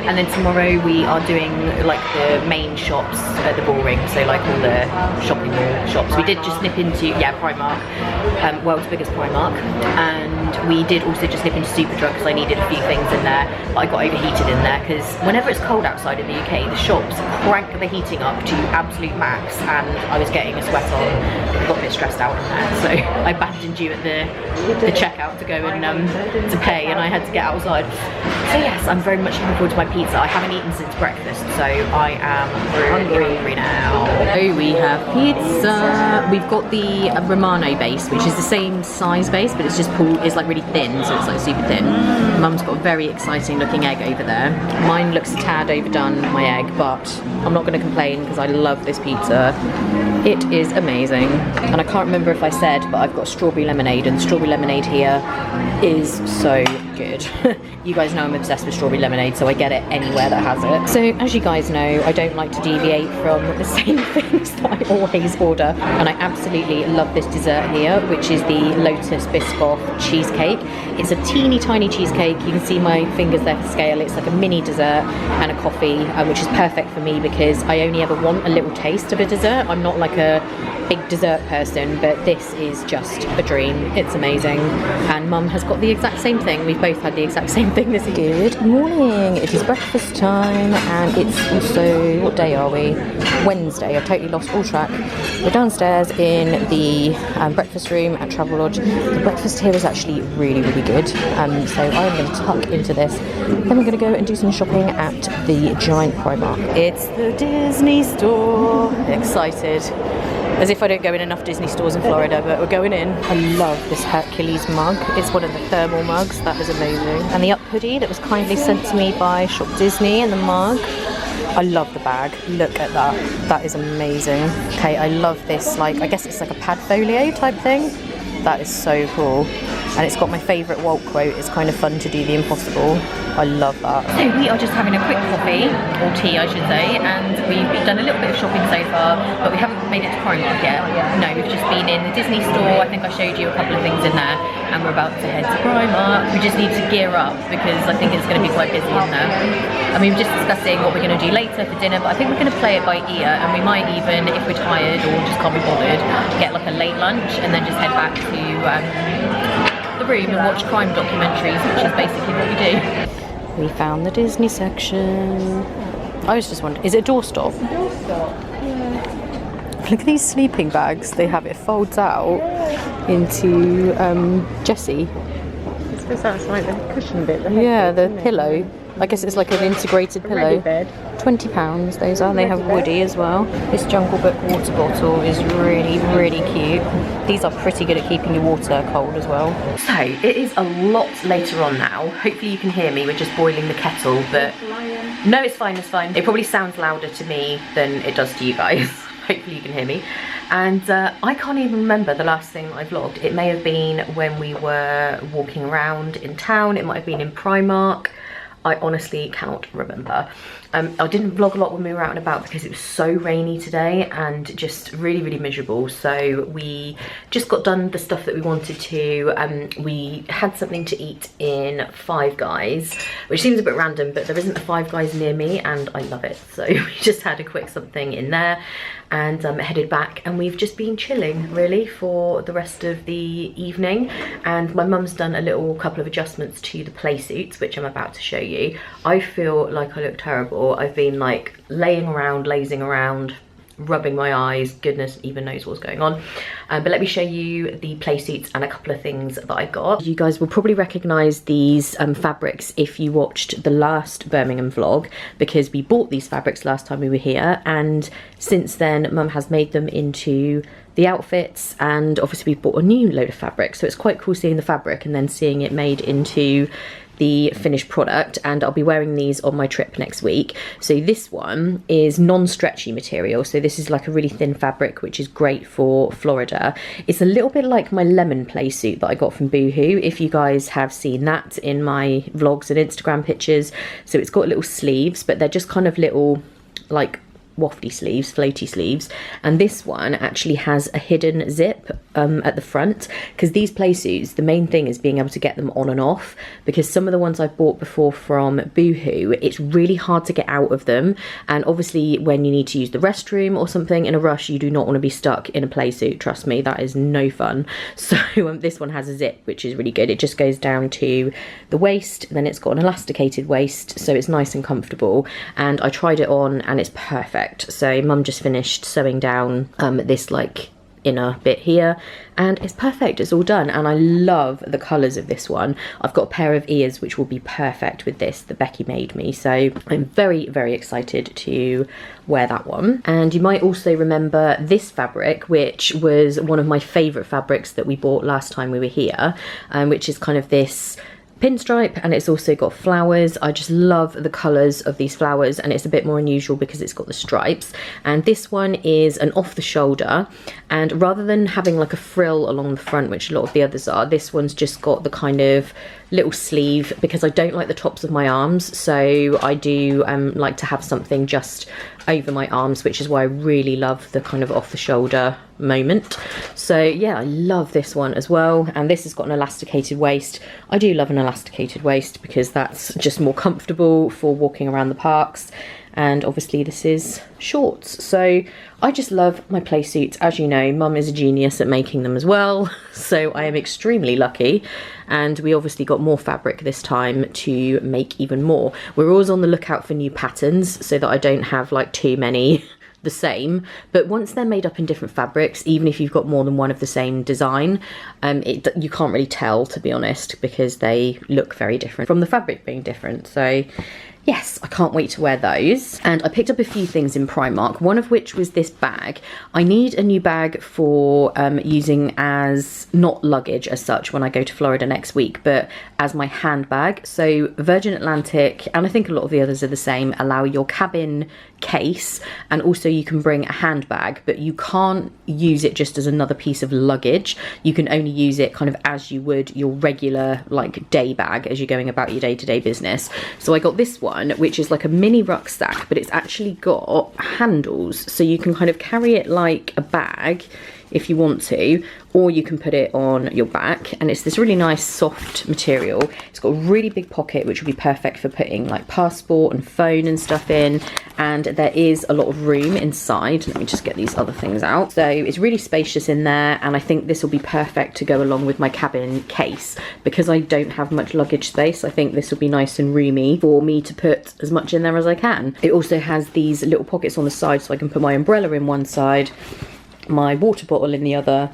And then tomorrow we are doing like the main shops at the Bullring, so like all the shopping mall shops. We did just nip into, yeah, Primark, world's biggest Primark, and we did also just nip into Superdrug because I needed a few things in there, but I got overheated in there because whenever it's cold outside in the UK, the shops crank the heating up to absolute max, and I was getting a sweat on. I got a bit stressed out in there, so I abandoned you at the checkout to go and to pay, and I had to get outside. So yes, I'm very much looking forward to my pizza. I haven't eaten since breakfast, so I am hungry now. So we have pizza. We've got the Romano base, which is the same size base, but it's just it's like really thin, so it's like super thin. Mum's got a very exciting looking egg over there. Mine looks a tad overdone, my egg, but I'm not going to complain because I love this pizza. It is amazing. And I can't remember if I said, but I've got strawberry lemonade, and strawberry lemonade here is so good. You guys know I'm obsessed with strawberry lemonade, so I get it anywhere that has it. So as you guys know, I don't like to deviate from the same things that I always order, and I absolutely love this dessert here, which is the Lotus Biscoff cheesecake. It's a teeny tiny cheesecake. You can see my fingers there for scale. It's like a mini dessert and a coffee, which is perfect for me because I only ever want a little taste of a dessert. I'm not like a big dessert person, but this is just a dream. It's amazing, and Mum has got the exact same thing. We've both had the exact same thing this evening. Good morning. It is breakfast time, and it's also, what day are we? Wednesday. I've totally lost all track. We're downstairs in the breakfast room at Travelodge. The breakfast here is actually really good, so I'm going to tuck into this. Then we're going to go and do some shopping at the giant Primark. It's the Disney store. Excited. As if I don't go in enough Disney stores in Florida, but we're going in. I love this Hercules mug. It's one of the thermal mugs. That is amazing. And the up hoodie that was kindly sent to me by Shop Disney, and the mug. I love the bag. Look at that. That is amazing. Okay, I love this, like, I guess it's like a pad folio type thing. That is so cool. And it's got my favourite Walt quote, it's kind of fun to do the impossible. I love that. So we are just having a quick coffee, or tea I should say, and we've done a little bit of shopping so far, but we haven't made it to Primark yet. No, we've just been in the Disney store. I think I showed you a couple of things in there, and we're about to head to Primark. We just need to gear up because I think it's going to be quite busy in there. I mean, we're just discussing what we're going to do later for dinner, but I think we're going to play it by ear, and we might even, if we're tired or just can't be bothered, get like a late lunch and then just head back to the room and watch crime documentaries, which is basically what we do. We found the Disney section. I was just wondering, is it a doorstop? Doorstop, yeah. Look at these sleeping bags. They have it folds out into Jessie. I suppose that's like the cushion bit. Yeah, the pillow. I guess it's like an integrated pillow. Bed. £20 those are. They have Woody as well. This Jungle Book water bottle is really cute. These are pretty good at keeping your water cold as well. So it is a lot later on now. Hopefully you can hear me. We're just boiling the kettle, but no, it's fine, it's fine. It probably sounds louder to me than it does to you guys. Hopefully you can hear me. And I can't even remember the last thing I vlogged. It may have been when we were walking around in town. It might have been in Primark. I honestly cannot remember. I didn't vlog a lot when we were out and about because it was so rainy today and just really miserable. So we just got done the stuff that we wanted to. We had something to eat in Five Guys, which seems a bit random, but there isn't a Five Guys near me and I love it. So we just had a quick something in there and headed back, and we've just been chilling really for the rest of the evening. And my mum's done a couple of adjustments to the play suits, which I'm about to show you. I feel like I look terrible. I've been like laying around, lazing around, rubbing my eyes, goodness even knows what's going on. But let me show you the play suits and a couple of things that I got. You guys will probably recognise these fabrics if you watched the last Birmingham vlog, because we bought these fabrics last time we were here, and since then Mum has made them into the outfits, and obviously we bought a new load of fabric, so it's quite cool seeing the fabric and then seeing it made into the finished product. And I'll be wearing these on my trip next week. So this one is non-stretchy material, so this is like a really thin fabric, which is great for Florida. It's a little bit like my lemon play suit that I got from Boohoo, if you guys have seen that in my vlogs and Instagram pictures. So it's got little sleeves, but they're just kind of little like wafty sleeves, floaty sleeves, and this one actually has a hidden zip at the front, because these play suits, the main thing is being able to get them on and off, because some of the ones I've bought before from Boohoo, it's really hard to get out of them, and obviously when you need to use the restroom or something in a rush, you do not want to be stuck in a play suit. Trust me, that is no fun. So this one has a zip, which is really good. It just goes down to the waist, and then it's got an elasticated waist, so it's nice and comfortable, and I tried it on and it's perfect. So mum just finished sewing down this like inner bit here, and it's perfect. It's all done, and I love the colours of this one. I've got a pair of ears which will be perfect with this that Becky made me, so I'm very, very excited to wear that one. And you might also remember this fabric, which was one of my favourite fabrics that we bought last time we were here, which is kind of this pinstripe, and it's also got flowers. I just love the colours of these flowers, and it's a bit more unusual because it's got the stripes. And this one is an off the shoulder, and rather than having like a frill along the front, which a lot of the others are, this one's just got the kind of little sleeve, because I don't like the tops of my arms, so I do like to have something just over my arms, which is why I really love the kind of off the shoulder moment. So yeah, I love this one as well, and this has got an elasticated waist. I do love an elasticated waist because that's just more comfortable for walking around the parks, and obviously this is shorts. So I just love my play suits. As you know, mum is a genius at making them as well, so I am extremely lucky, and we obviously got more fabric this time to make even more. We're always on the lookout for new patterns so that I don't have like too many the same, but once they're made up in different fabrics, even if you've got more than one of the same design, you can't really tell, to be honest, because they look very different from the fabric being different. So yes, I can't wait to wear those. And I picked up a few things in Primark, one of which was this bag. I need a new bag for using as not luggage as such when I go to Florida next week, but as my handbag. So Virgin Atlantic, and I think a lot of the others are the same, allow your cabin case, and also you can bring a handbag, but you can't use it just as another piece of luggage. You can only use it kind of as you would your regular like day bag as you're going about your day-to-day business. So I got this one, which is like a mini rucksack, but it's actually got handles, so you can kind of carry it like a bag if you want to, or you can put it on your back, and it's this really nice soft material. It's got a really big pocket, which would be perfect for putting like passport and phone and stuff in, and there is a lot of room inside. Let me just get these other things out. So it's really spacious in there, and I think this will be perfect to go along with my cabin case, because I don't have much luggage space. I think this will be nice and roomy for me to put as much in there as I can. It also has these little pockets on the side, so I can put my umbrella in one side, my water bottle in the other,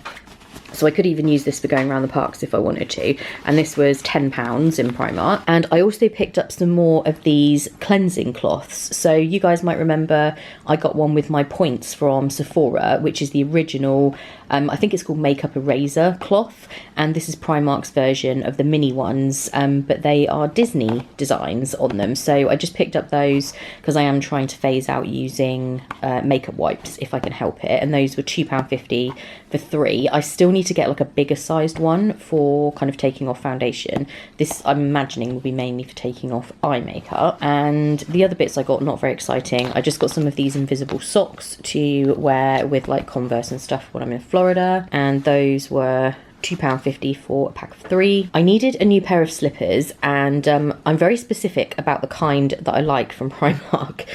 so I could even use this for going around the parks if I wanted to. And this was £10 in Primark. And I also picked up some more of these cleansing cloths. So you guys might remember I got one with my points from Sephora, which is the original, I think it's called Makeup Eraser cloth, and this is Primark's version of the mini ones, but they are Disney designs on them. So I just picked up those because I am trying to phase out using makeup wipes if I can help it, and those were £2.50 for 3. I still need to get like a bigger sized one for kind of taking off foundation. This I'm imagining will be mainly for taking off eye makeup. And the other bits I got, not very exciting. I just got some of these invisible socks to wear with like Converse and stuff when I'm in Florida, and those were £2.50 for a pack of 3. I needed a new pair of slippers, and I'm very specific about the kind that I like from Primark.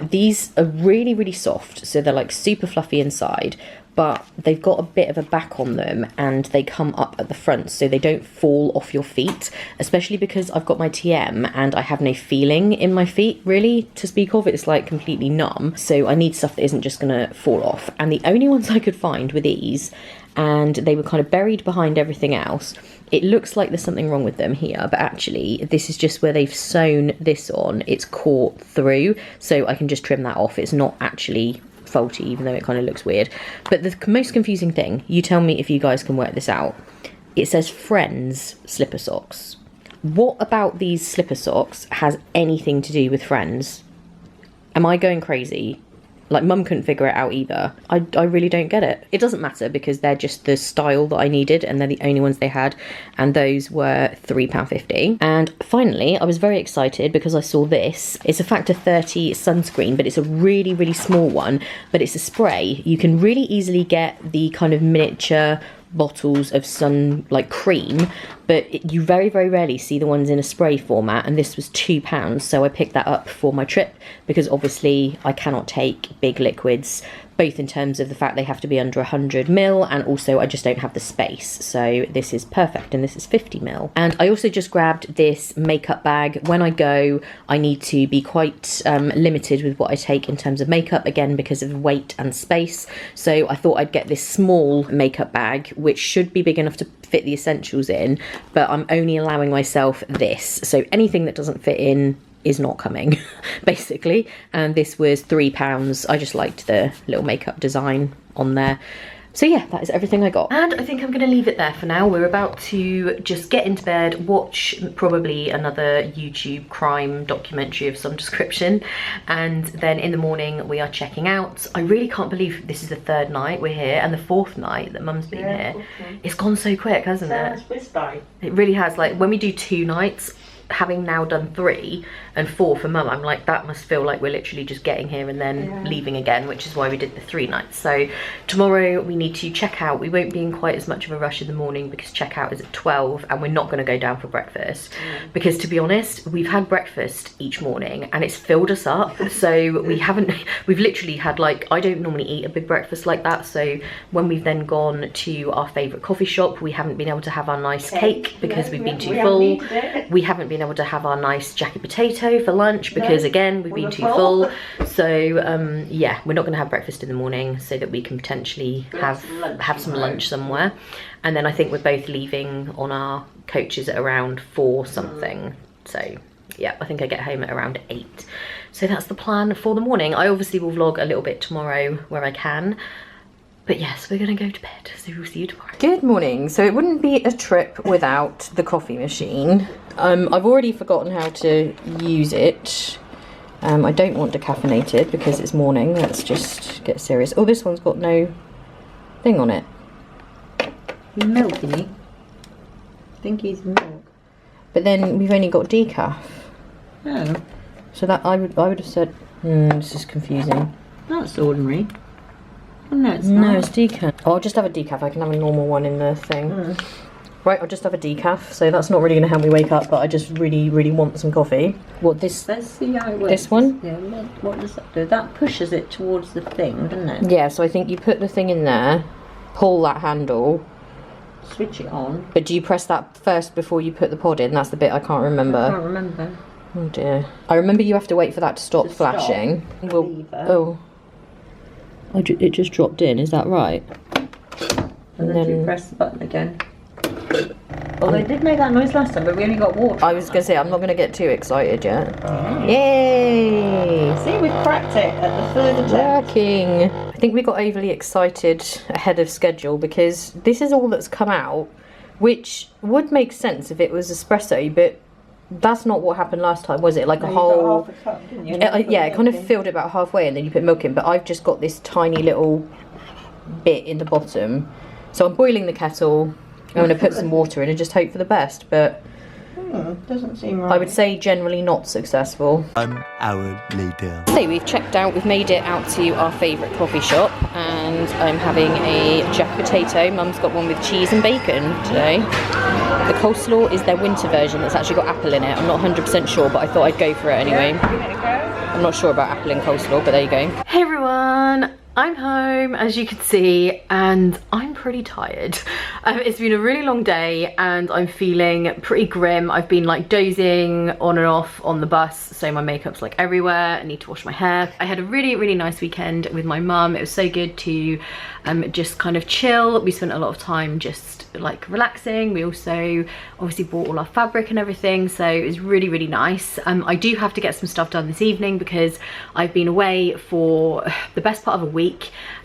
These are really, really soft, so they're like super fluffy inside, but they've got a bit of a back on them, and they come up at the front so they don't fall off your feet, especially because I've got my TM and I have no feeling in my feet really to speak of. It's like completely numb, so I need stuff that isn't just gonna fall off. And the only ones I could find were these, and they were kind of buried behind everything else. It looks like there's something wrong with them here, but actually this is just where they've sewn this on. It's caught through, so I can just trim that off. It's not actually faulty, even though it kind of looks weird. But the most confusing thing, you tell me if you guys can work this out, it says Friends slipper socks. What about these slipper socks has anything to do with Friends? Am I going crazy? Like, Mum couldn't figure it out either. I really don't get it. It doesn't matter because they're just the style that I needed and they're the only ones they had, and those were £3.50. And finally, I was very excited because I saw this. It's a Factor 30 sunscreen, but it's a really, really small one, but it's a spray. You can really easily get the kind of miniature bottles of sun like cream, but you very, very rarely see the ones in a spray format, and this was £2, so I picked that up for my trip because obviously I cannot take big liquids, both in terms of the fact they have to be under 100ml, and also I just don't have the space. So this is perfect, and this is 50ml. And I also just grabbed this makeup bag. When I go, I need to be quite limited with what I take in terms of makeup, again because of weight and space. So I thought I'd get this small makeup bag, which should be big enough to fit the essentials in, but I'm only allowing myself this. So anything that doesn't fit in is not coming, basically. And this was £3. I just liked the little makeup design on there. So yeah, that is everything I got. And I think I'm going to leave it there for now. We're about to just get into bed, watch probably another YouTube crime documentary of some description, and then in the morning we are checking out. I really can't believe this is the 3rd night we're here and the 4th night that Mum's been here. Okay. It's gone so quick, hasn't it? It really has. Like, when we do 2 nights, having now done 3 and 4 for Mum, I'm like, that must feel like we're literally just getting here and then leaving again, which is why we did the 3 nights. So tomorrow we need to check out. We won't be in quite as much of a rush in the morning because checkout is at 12, and we're not going to go down for breakfast because, to be honest, we've had breakfast each morning and it's filled us up. So we've literally had, like, I don't normally eat a big breakfast like that, so when we've then gone to our favourite coffee shop, we haven't been able to have our nice cake because we've been too full. We haven't been able to have our nice jacket potato for lunch because, again, we've been too full. So yeah, we're not going to have breakfast in the morning so that we can potentially have some lunch somewhere. And then I think we're both leaving on our coaches at around 4 something. So yeah, I think I get home at around 8. So that's the plan for the morning. I obviously will vlog a little bit tomorrow where I can. But yes, we're gonna go to bed, so we'll see you tomorrow. Good morning. So it wouldn't be a trip without the coffee machine. I've already forgotten how to use it. I don't want decaffeinated because it's morning. Let's just get serious. Oh, this one's got no thing on it. Milk in it. I think he's milk. But then we've only got decaf. Oh. So that I would have said, this is confusing. That's ordinary. Oh, no, it's not. No, it's decaf. Oh, I'll just have a decaf. I can have a normal one in the thing. Right, I'll just have a decaf. So that's not really going to help me wake up, but I just really, really want some coffee. What, this? Let's see how it works. This one? Yeah, what does that do? That pushes it towards the thing, doesn't it? Yeah, so I think you put the thing in there, pull that handle. Switch it on. But do you press that first before you put the pod in? That's the bit I can't remember. I can't remember. Oh dear. I remember you have to wait for that to stop flashing. It just dropped in, is that right? And then you press the button again. Well, they did make that noise last time, but we only got water. I was going to say, I'm not going to get too excited yet. Yay! See, we cracked it at the 3rd attempt. Working! I think we got overly excited ahead of schedule because this is all that's come out, which would make sense if it was espresso, but that's not what happened last time, was it? Like a whole... Half a cup, didn't you? Yeah, it kind of filled about halfway and then you put milk in, but I've just got this tiny little bit in the bottom. So I'm boiling the kettle. I'm going to put some water in and just hope for the best, but doesn't seem right. I would say generally not successful. 1 hour later. So we've checked out, we've made it out to our favourite coffee shop, and I'm having a jack potato. Mum's got one with cheese and bacon today. The coleslaw is their winter version that's actually got apple in it. I'm not 100% sure, but I thought I'd go for it anyway. I'm not sure about apple and coleslaw, but there you go. Hey everyone! I'm home, as you can see, and I'm pretty tired. It's been a really long day and I'm feeling pretty grim. I've been like dozing on and off on the bus, so my makeup's like everywhere. I need to wash my hair. I had a really, really nice weekend with my mum. It was so good to just kind of chill. We spent a lot of time just like relaxing. We also obviously bought all our fabric and everything, so it was really, really nice. I do have to get some stuff done this evening because I've been away for the best part of a week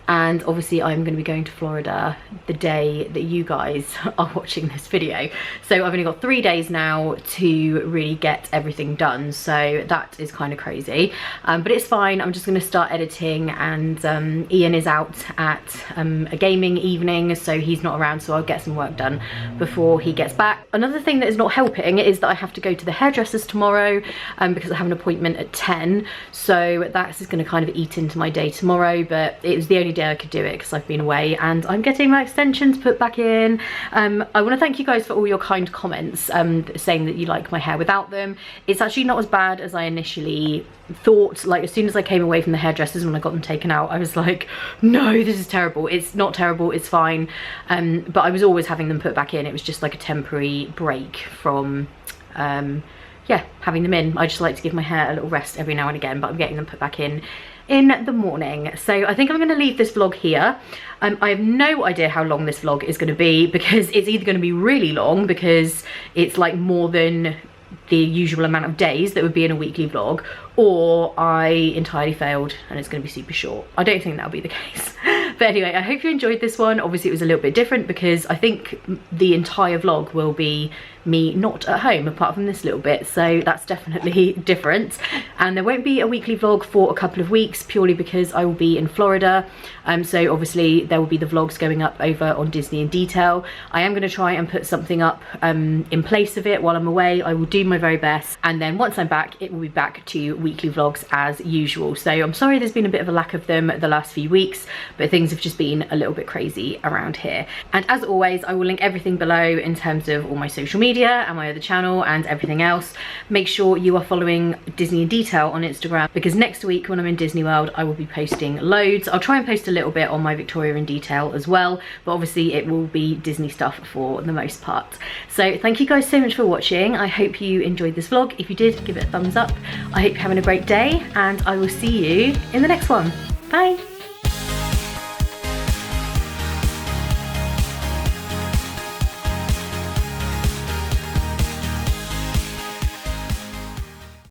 and obviously I'm going to be going to Florida the day that you guys are watching this video. So I've only got 3 days now to really get everything done, so that is kind of crazy, but it's fine. I'm just going to start editing, and Ian is out at a gaming evening, so he's not around, so I'll get some work done before he gets back. Another thing that is not helping is that I have to go to the hairdresser's tomorrow because I have an appointment at 10, so that's just going to kind of eat into my day tomorrow, but it was the only day I could do it because I've been away, and I'm getting my extensions put back in. I want to thank you guys for all your kind comments saying that you like my hair without them. It's actually not as bad as I initially thought. Like, as soon as I came away from the hairdressers, when I got them taken out, I was like, no, this is terrible. It's not terrible, it's fine. But I was always having them put back in. It was just like a temporary break from yeah, having them in. I just like to give my hair a little rest every now and again, but I'm getting them put back in the morning. So I think I'm going to leave this vlog here. I have no idea how long this vlog is going to be, because it's either going to be really long because it's like more than the usual amount of days that would be in a weekly vlog, or I entirely failed and it's going to be super short. I don't think that'll be the case. But anyway, I hope you enjoyed this one. Obviously it was a little bit different because I think the entire vlog will be me not at home apart from this little bit, so that's definitely different. And there won't be a weekly vlog for a couple of weeks, purely because I will be in Florida, so obviously there will be the vlogs going up over on Disney in Detail. I am going to try and put something up in place of it while I'm away. I will do my very best, and then once I'm back it will be back to weekly vlogs as usual. So I'm sorry there's been a bit of a lack of them the last few weeks, but things have just been a little bit crazy around here. And as always, I will link everything below in terms of all my social media and my other channel and everything else. Make sure you are following Disney in Detail on Instagram, because next week when I'm in Disney World I will be posting loads. I'll try and post a little bit on my Victoria in Detail as well, but obviously it will be Disney stuff for the most part. So thank you guys so much for watching. I hope you enjoyed this vlog. If you did, give it a thumbs up. I hope you're having a great day, and I will see you in the next one. Bye.